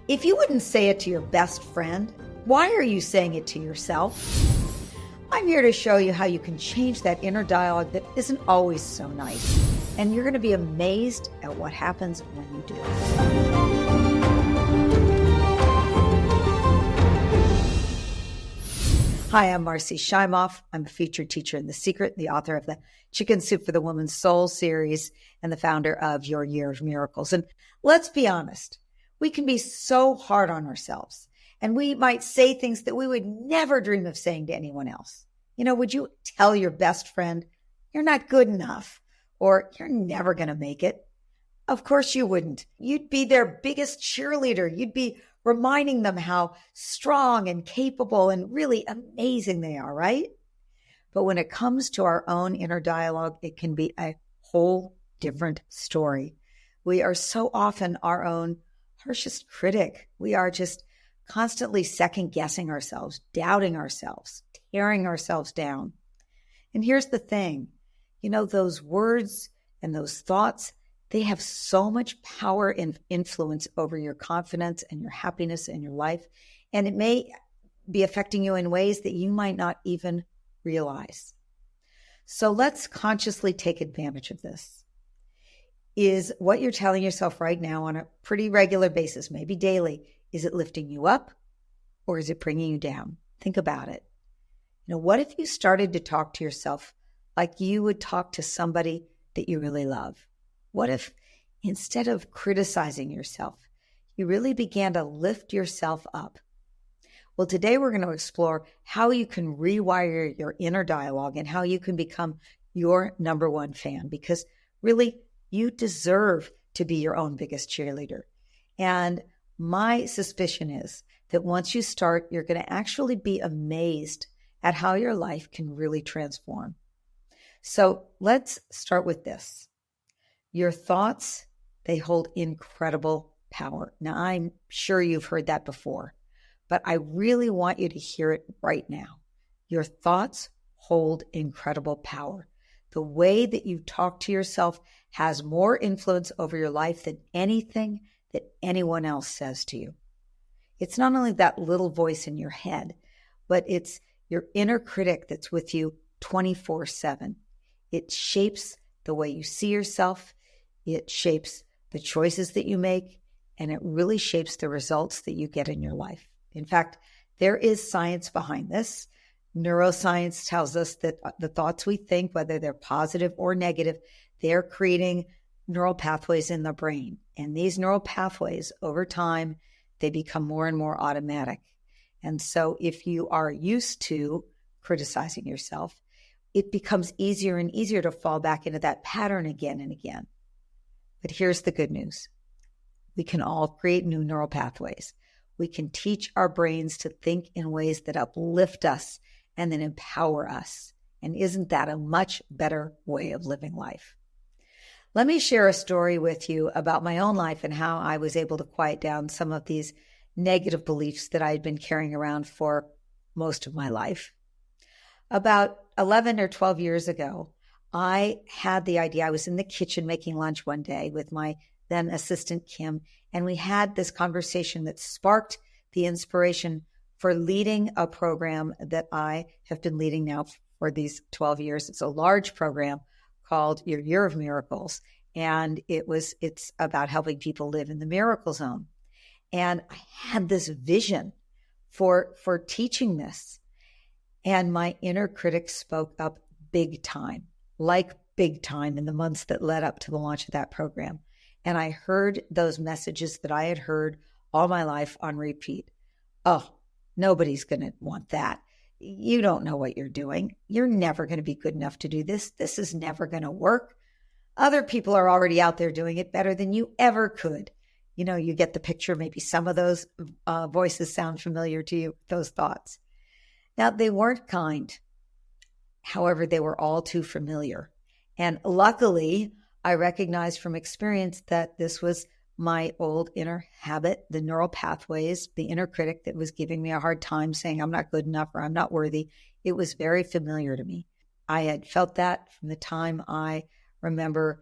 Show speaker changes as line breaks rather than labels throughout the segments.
If you wouldn't say it to your best friend, why are you saying it to yourself? I'm here to show you how you can change that inner dialogue that isn't always so nice. And you're going to be amazed at what happens when you do. Hi, I'm Marci Shimoff. I'm a featured teacher in The Secret, the author of the Chicken Soup for the Woman's Soul series, and the founder of Your Year of Miracles. And let's be honest, we can be so hard on ourselves, and we might say things that we would never dream of saying to anyone else. You know, would you tell your best friend, you're not good enough, or you're never going to make it? Of course you wouldn't. You'd be their biggest cheerleader. You'd be reminding them how strong and capable and really amazing they are, right? But when it comes to our own inner dialogue, it can be a whole different story. We are so often our own harshest critic. We are just constantly second guessing ourselves, doubting ourselves, tearing ourselves down. And here's the thing, you know, those words and those thoughts, they have so much power and influence over your confidence and your happiness in your life. And it may be affecting you in ways that you might not even realize. So let's consciously take advantage of this. Is what you're telling yourself right now on a pretty regular basis, maybe daily, is it lifting you up or is it bringing you down? Think about it. You know, what if you started to talk to yourself like you would talk to somebody that you really love? What if instead of criticizing yourself, you really began to lift yourself up? Well, today we're going to explore how you can rewire your inner dialogue and how you can become your number one fan, because really, you deserve to be your own biggest cheerleader. And my suspicion is that once you start, you're going to actually be amazed at how your life can really transform. So let's start with this. Your thoughts, they hold incredible power. Now, I'm sure you've heard that before, but I really want you to hear it right now. Your thoughts hold incredible power. The way that you talk to yourself has more influence over your life than anything that anyone else says to you. It's not only that little voice in your head, but it's your inner critic that's with you 24/7. It shapes the way you see yourself. It shapes the choices that you make, and it really shapes the results that you get in your life. In fact, there is science behind this. Neuroscience tells us that the thoughts we think, whether they're positive or negative, they're creating neural pathways in the brain. And these neural pathways, over time, they become more and more automatic. And so if you are used to criticizing yourself, it becomes easier and easier to fall back into that pattern again and again. But here's the good news. We can all create new neural pathways. We can teach our brains to think in ways that uplift us and then empower us. And isn't that a much better way of living life? Let me share a story with you about my own life and how I was able to quiet down some of these negative beliefs that I had been carrying around for most of my life. About 11 or 12 years ago, I had the idea. I was in the kitchen making lunch one day with my then assistant, Kim, and we had this conversation that sparked the inspiration for leading a program that I have been leading now for these 12 years. It's a large program called Your Year of Miracles. And it's about helping people live in the miracle zone. And I had this vision for teaching this. And my inner critic spoke up big time in the months that led up to the launch of that program. And I heard those messages that I had heard all my life on repeat. Oh, nobody's going to want that. You don't know what you're doing. You're never going to be good enough to do this. This is never going to work. Other people are already out there doing it better than you ever could. You know, you get the picture. Maybe some of those voices sound familiar to you, those thoughts. Now, they weren't kind. However, they were all too familiar. And luckily, I recognized from experience that this was my old inner habit, the neural pathways, the inner critic that was giving me a hard time saying I'm not good enough or I'm not worthy. It was very familiar to me. I had felt that from the time I remember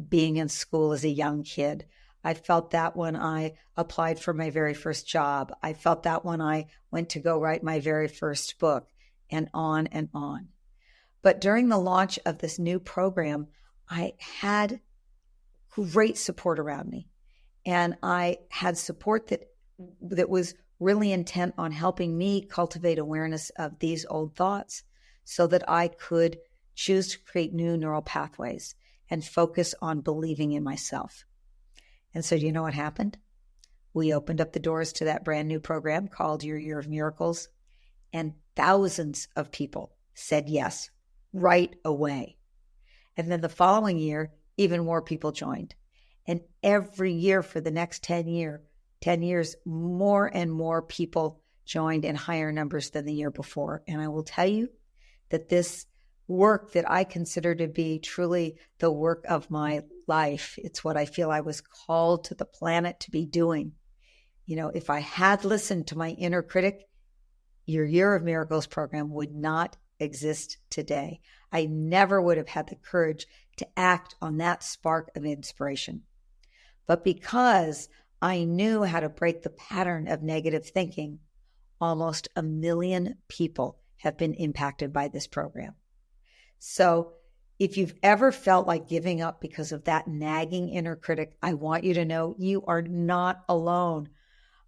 being in school as a young kid. I felt that when I applied for my very first job. I felt that when I went to go write my very first book, and on and on. But during the launch of this new program, I had great support around me. And I had support that was really intent on helping me cultivate awareness of these old thoughts so that I could choose to create new neural pathways and focus on believing in myself. And so do you know what happened? We opened up the doors to that brand new program called Your Year of Miracles, and thousands of people said yes right away. And then the following year, even more people joined. And every year for the next 10 years, more and more people joined in higher numbers than the year before. And I will tell you that this work that I consider to be truly the work of my life, it's what I feel I was called to the planet to be doing. You know, if I had listened to my inner critic, Your Year of Miracles program would not exist today. I never would have had the courage to act on that spark of inspiration. But because I knew how to break the pattern of negative thinking, almost 1 million people have been impacted by this program. So if you've ever felt like giving up because of that nagging inner critic, I want you to know you are not alone.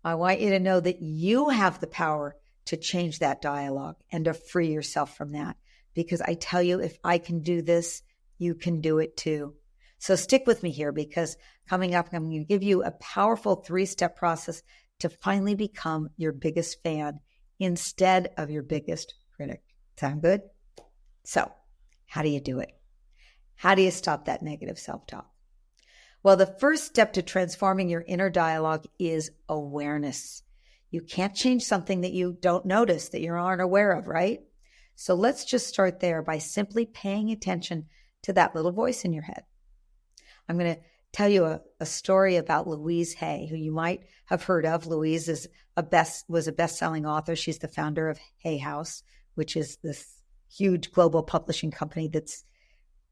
I want you to know that you have the power to change that dialogue and to free yourself from that. Because I tell you, if I can do this, you can do it too. So stick with me here, because coming up, I'm going to give you a powerful 3-step process to finally become your biggest fan instead of your biggest critic. Sound good? So how do you do it? How do you stop that negative self-talk? Well, the first step to transforming your inner dialogue is awareness. You can't change something that you don't notice, that you aren't aware of, right? So let's just start there by simply paying attention to that little voice in your head. I'm going to tell you a story about Louise Hay, who you might have heard of. Louise was a best-selling author. She's the founder of Hay House, which is this huge global publishing company that's,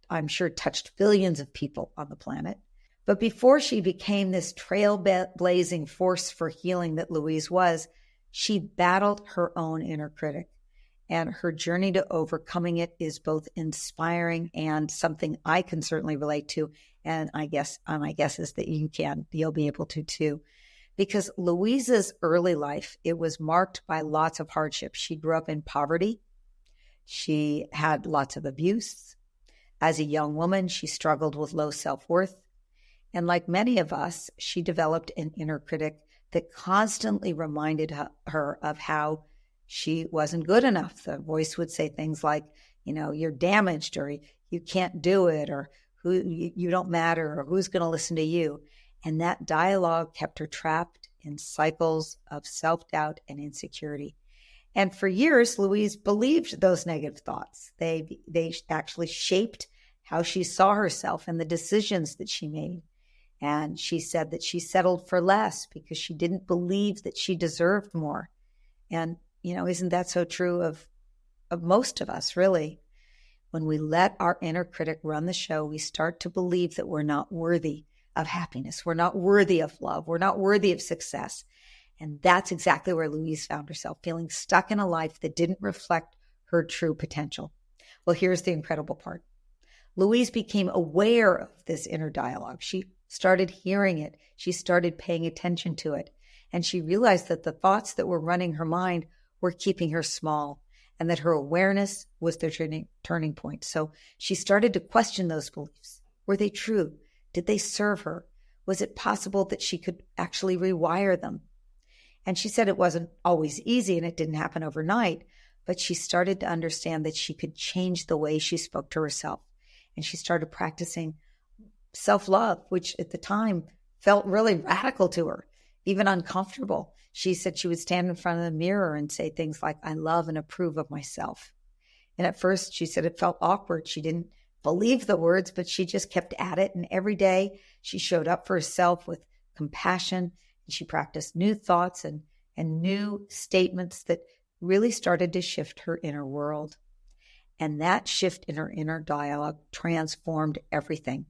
I'm sure, touched billions of people on the planet. But before she became this trailblazing force for healing that Louise was, she battled her own inner critic. And her journey to overcoming it is both inspiring and something I can certainly relate to. And my guess is that you'll be able to too. Because Louise's early life, it was marked by lots of hardship. She grew up in poverty. She had lots of abuse. As a young woman, she struggled with low self-worth. And like many of us, she developed an inner critic that constantly reminded her of how she wasn't good enough. The voice would say things like, you're damaged, or you can't do it, or you don't matter, or who's going to listen to you. And that dialogue kept her trapped in cycles of self-doubt and insecurity. And for years, Louise believed those negative thoughts. They actually shaped how she saw herself and the decisions that she made. And she said that she settled for less because she didn't believe that she deserved more. And, isn't that so true of most of us, really? When we let our inner critic run the show, we start to believe that we're not worthy of happiness. We're not worthy of love. We're not worthy of success. And that's exactly where Louise found herself, feeling stuck in a life that didn't reflect her true potential. Well, here's the incredible part. Louise became aware of this inner dialogue. She started hearing it. She started paying attention to it. And she realized that the thoughts that were running her mind were keeping her small, and that her awareness was the turning point. So she started to question those beliefs. Were they true? Did they serve her? Was it possible that she could actually rewire them? And she said it wasn't always easy and it didn't happen overnight, but she started to understand that she could change the way she spoke to herself. And she started practicing self-love, which at the time felt really radical to her, even uncomfortable. She said she would stand in front of the mirror and say things like, I love and approve of myself. And at first, she said it felt awkward. She didn't believe the words, but she just kept at it. And every day she showed up for herself with compassion. And she practiced new thoughts and new statements that really started to shift her inner world. And that shift in her inner dialogue transformed everything.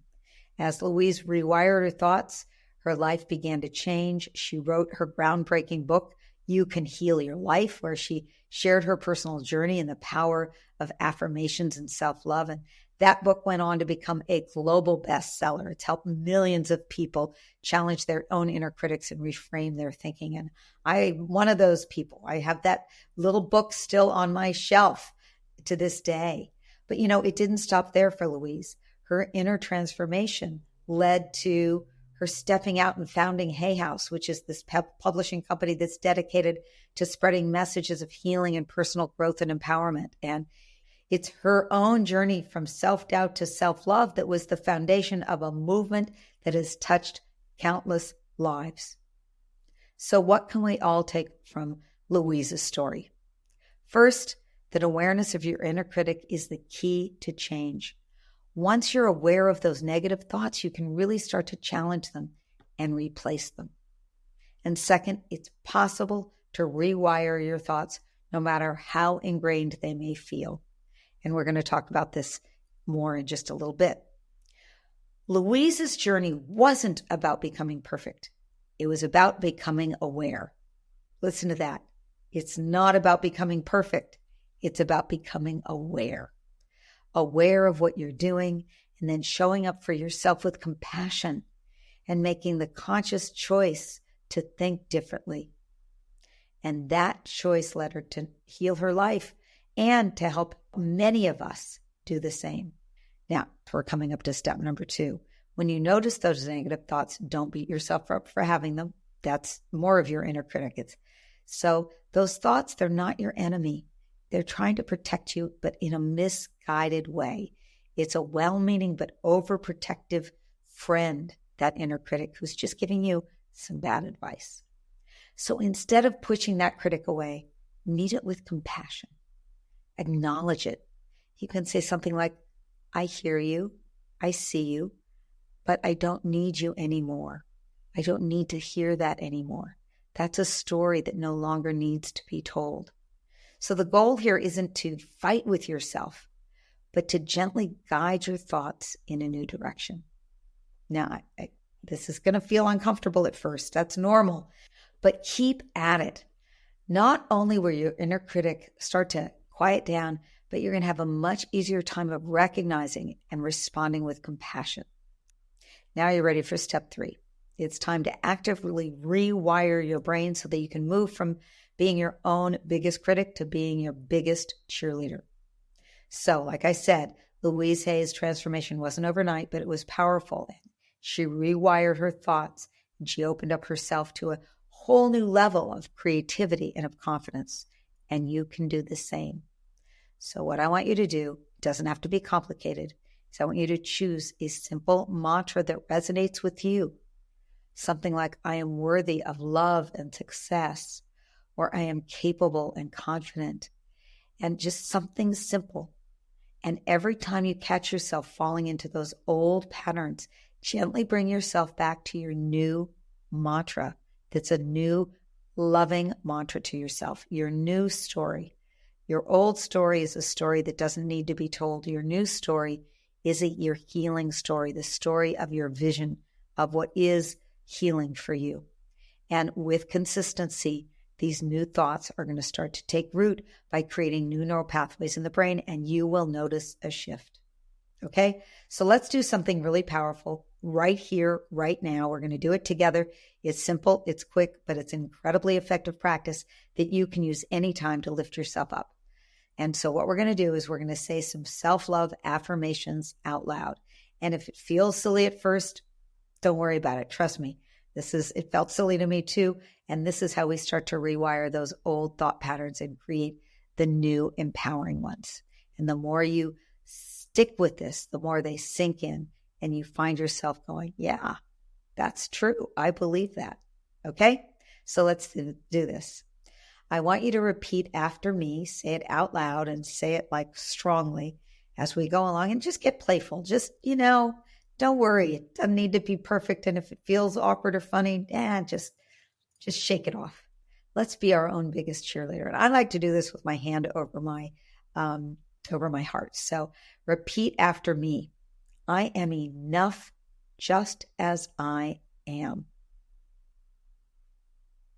As Louise rewired her thoughts, Her life began to change. She wrote her groundbreaking book, You Can Heal Your Life, where she shared her personal journey and the power of affirmations and self-love. And that book went on to become a global bestseller. It's helped millions of people challenge their own inner critics and reframe their thinking. And I'm one of those people. I have that little book still on my shelf to this day. But, it didn't stop there for Louise. Her inner transformation led to her stepping out and founding Hay House, which is this publishing company that's dedicated to spreading messages of healing and personal growth and empowerment. And it's her own journey from self-doubt to self-love that was the foundation of a movement that has touched countless lives. So what can we all take from Louise's story? First, that awareness of your inner critic is the key to change. Once you're aware of those negative thoughts, you can really start to challenge them and replace them. And second, it's possible to rewire your thoughts no matter how ingrained they may feel. And we're going to talk about this more in just a little bit. Louise's journey wasn't about becoming perfect. It was about becoming aware. Listen to that. It's not about becoming perfect. It's about becoming aware. Aware of what you're doing, and then showing up for yourself with compassion and making the conscious choice to think differently. And that choice led her to heal her life and to help many of us do the same. Now, we're coming up to step number 2. When you notice those negative thoughts, don't beat yourself up for having them. That's more of your inner critic. So those thoughts, they're not your enemy. They're trying to protect you, but in a misguided way. It's a well-meaning but overprotective friend, that inner critic, who's just giving you some bad advice. So instead of pushing that critic away, meet it with compassion. Acknowledge it. You can say something like, I hear you, I see you, but I don't need you anymore. I don't need to hear that anymore. That's a story that no longer needs to be told. So the goal here isn't to fight with yourself, but to gently guide your thoughts in a new direction. Now, this is going to feel uncomfortable at first. That's normal, but keep at it. Not only will your inner critic start to quiet down, but you're going to have a much easier time of recognizing and responding with compassion. Now you're ready for step 3. It's time to actively rewire your brain so that you can move from being your own biggest critic to being your biggest cheerleader. So, like I said, Louise Hay's transformation wasn't overnight, but it was powerful. She rewired her thoughts, and she opened up herself to a whole new level of creativity and of confidence. And you can do the same. So what I want you to do, doesn't have to be complicated, is I want you to choose a simple mantra that resonates with you. Something like, I am worthy of love and success, or I am capable and confident, and just something simple. And every time you catch yourself falling into those old patterns, gently bring yourself back to your new mantra. That's a new loving mantra to yourself, your new story. Your old story is a story that doesn't need to be told. Your new story is your healing story, the story of your vision of what is healing for you. And with consistency, these new thoughts are going to start to take root by creating new neural pathways in the brain, and you will notice a shift. Okay? So let's do something really powerful right here, right now. We're going to do it together. It's simple, it's quick, but it's incredibly effective practice that you can use anytime to lift yourself up. And so what we're going to do is we're going to say some self-love affirmations out loud. And if it feels silly at first, don't worry about it. Trust me. It felt silly to me too. And this is how we start to rewire those old thought patterns and create the new empowering ones. And the more you stick with this, the more they sink in and you find yourself going, yeah, that's true. I believe that. Okay. So let's do this. I want you to repeat after me, say it out loud and say it like strongly as we go along, and just get playful. Just, don't worry. It doesn't need to be perfect. And if it feels awkward or funny, just shake it off. Let's be our own biggest cheerleader. And I like to do this with my hand over my heart. So repeat after me. I am enough just as I am.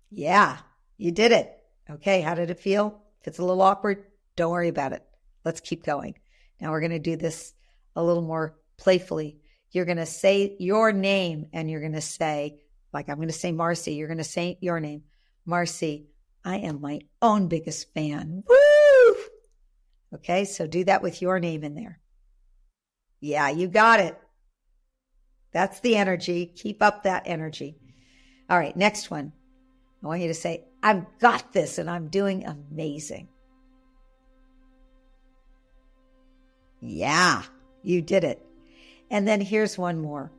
Yeah, you did it. Okay, how did it feel? If it's a little awkward, don't worry about it. Let's keep going. Now we're going to do this a little more playfully. You're going to say your name and you're going to say, like I'm going to say Marci, you're going to say your name. Marci, I am my own biggest fan. Woo! Okay, so do that with your name in there. Yeah, you got it. That's the energy. Keep up that energy. All right, next one. I want you to say, I've got this and I'm doing amazing. Yeah, you did it. And then here's one more.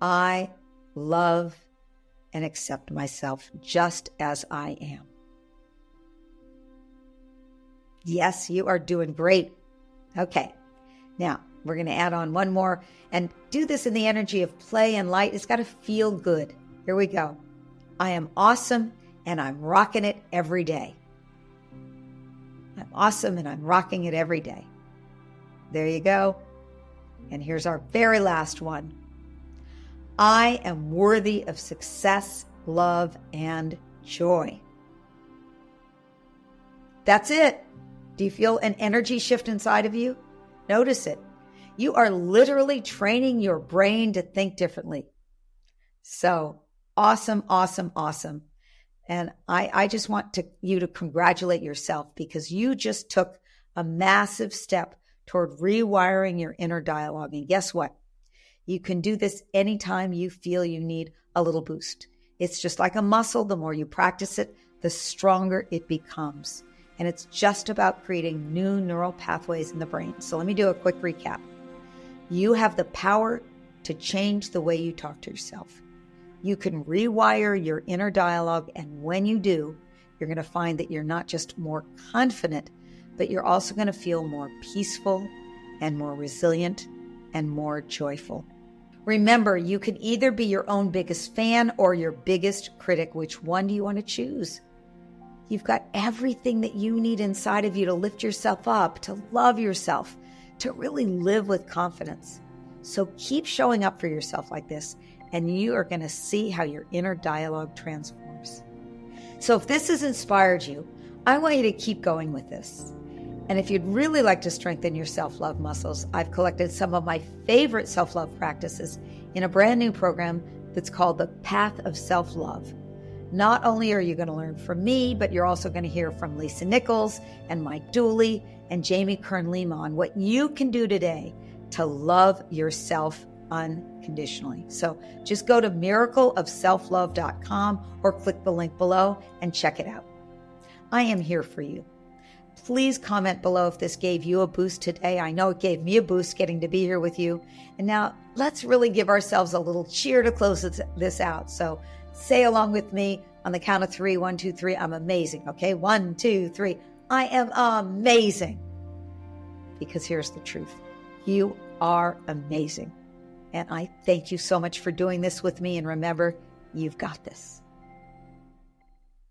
I love and accept myself just as I am. Yes, you are doing great. Okay, now we're going to add on one more and do this in the energy of play and light. It's got to feel good. Here we go. I am awesome and I'm rocking it every day. I'm awesome and I'm rocking it every day. There you go. And here's our very last one. I am worthy of success, love, and joy. That's it. Do you feel an energy shift inside of you? Notice it. You are literally training your brain to think differently. So awesome, awesome, awesome. And I just want you to congratulate yourself because you just took a massive step toward rewiring your inner dialogue. And guess what? You can do this anytime you feel you need a little boost. It's just like a muscle. The more you practice it, the stronger it becomes. And it's just about creating new neural pathways in the brain. So let me do a quick recap. You have the power to change the way you talk to yourself. You can rewire your inner dialogue. And when you do, you're going to find that you're not just more confident, but you're also going to feel more peaceful and more resilient and more joyful. Remember, you can either be your own biggest fan or your biggest critic. Which one do you want to choose? You've got everything that you need inside of you to lift yourself up, to love yourself, to really live with confidence. So keep showing up for yourself like this, and you are going to see how your inner dialogue transforms. So if this has inspired you, I want you to keep going with this. And if you'd really like to strengthen your self-love muscles, I've collected some of my favorite self-love practices in a brand new program that's called the Path of Self-Love. Not only are you going to learn from me, but you're also going to hear from Lisa Nichols and Mike Dooley and Jamie Kern-Lima on what you can do today to love yourself unconditionally. So just go to miracleofselflove.com or click the link below and check it out. I am here for you. Please comment below if this gave you a boost today. I know it gave me a boost getting to be here with you. And now let's really give ourselves a little cheer to close this out. So say along with me on the count of 3. 1, 2, 3. I'm amazing. Okay. 1, 2, 3. I am amazing. Because here's the truth. You are amazing. And I thank you so much for doing this with me. And remember, you've got this.